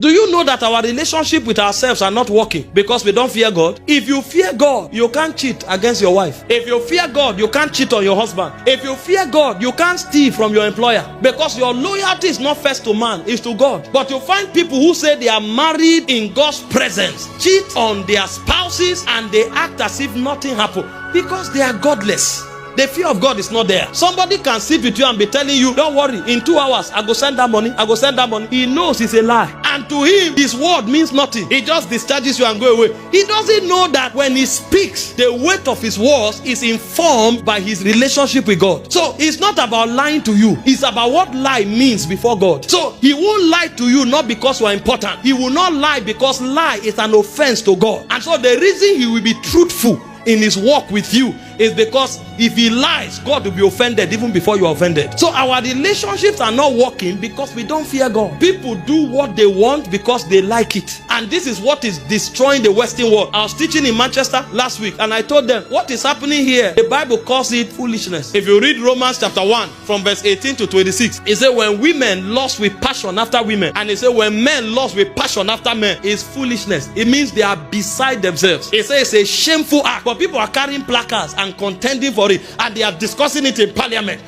Do you know that our relationship with ourselves are not working because we don't fear God? If you fear God, you can't cheat against your wife. If you fear God, you can't cheat on your husband. If you fear God, you can't steal from your employer, because your loyalty is not first to man, it's to God. But you find people who say they are married in God's presence cheat on their spouses and they act as if nothing happened because they are godless. The fear of God is not there. Somebody can sit with you and be telling you, don't worry, in 2 hours, I go send that money, I go send that money. He knows it's a lie. And to him, his word means nothing. He just discharges you and go away. He doesn't know that when he speaks, the weight of his words is informed by his relationship with God. So it's not about lying to you. It's about what lie means before God. So he won't lie to you not because you are important. He will not lie because lie is an offense to God. And so the reason he will be truthful in his walk with you is because if he lies, God will be offended even before you are offended. So our relationships are not working because we don't fear God. People do what they want because they like it. And this is what is destroying the Western world. I was teaching in Manchester last week and I told them what is happening here. The Bible calls it foolishness. If you read Romans chapter 1 from verse 18 to 26, it says when women lust with passion after women, and it says when men lust with passion after men, is foolishness. It means they are beside themselves. It says it's a shameful act, but people are carrying placards and contending for it, and they are discussing it in parliament,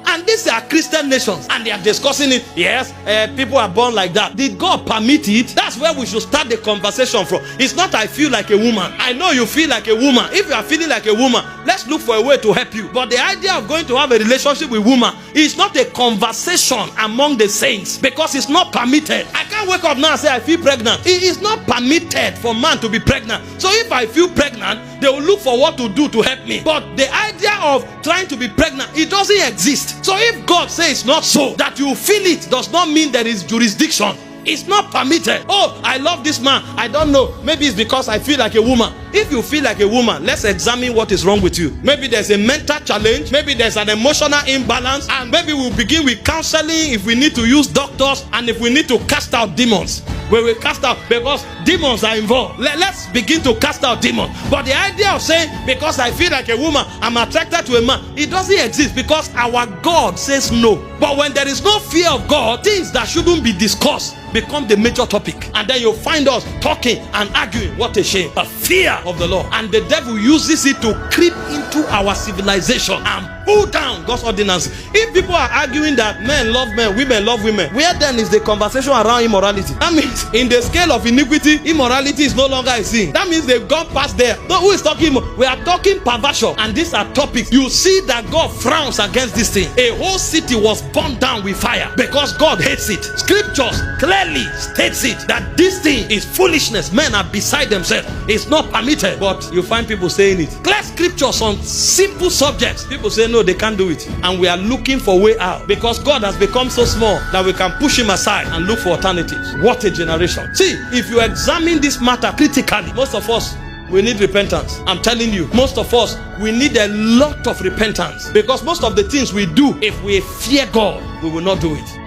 and these are Christian nations and they are discussing it. Yes, people are born like that. Did God permit it? That's where we should start the conversation from. It's not I feel like a woman. I know you feel like a woman. If you are feeling like a woman, let's look for a way to help you. But the idea of going to have a relationship with woman is not a conversation among the saints, because it's not permitted. I can't wake up now and say I feel pregnant. It is not permitted for man to be pregnant. So if I feel pregnant, they will look for what to do to help me. But the idea of trying to be pregnant, it doesn't exist. So if God says not so, that you feel it does not mean there is jurisdiction. It's not permitted. Oh, I love this man. I don't know. Maybe it's because I feel like a woman. If you feel like a woman, let's examine what is wrong with you. Maybe there's a mental challenge. Maybe there's an emotional imbalance. And maybe we'll begin with counseling if we need to use doctors and if we need to cast out demons. We will cast out because demons are involved. Let's begin to cast out demons. But the idea of saying because I feel like a woman, I'm attracted to a man, it doesn't exist because our God says no. But when there is no fear of God, things that shouldn't be discussed become the major topic, and then you'll find us talking and arguing. What a shame. A fear of the Lord, and the devil uses it to creep into our civilization and pull down God's ordinances. If people are arguing that men love men, women love women, where then is the conversation around immorality? That means in the scale of iniquity, immorality is no longer a sin. That means they've gone past there. So who is talking? We are talking perversion, and these are topics. You see that God frowns against this thing. A whole city was burned down with fire because God hates it. Scriptures clearly states it that this thing is foolishness. Men are beside themselves. It's not permitted. But you find people saying it. Clear scriptures on simple subjects. People say no, they can't do it. And we are looking for a way out because God has become so small that we can push him aside and look for alternatives. What a generation. See, if you examine this matter critically, most of us, we need repentance. I'm telling you, most of us, we need a lot of repentance, because most of the things we do, if we fear God, we will not do it.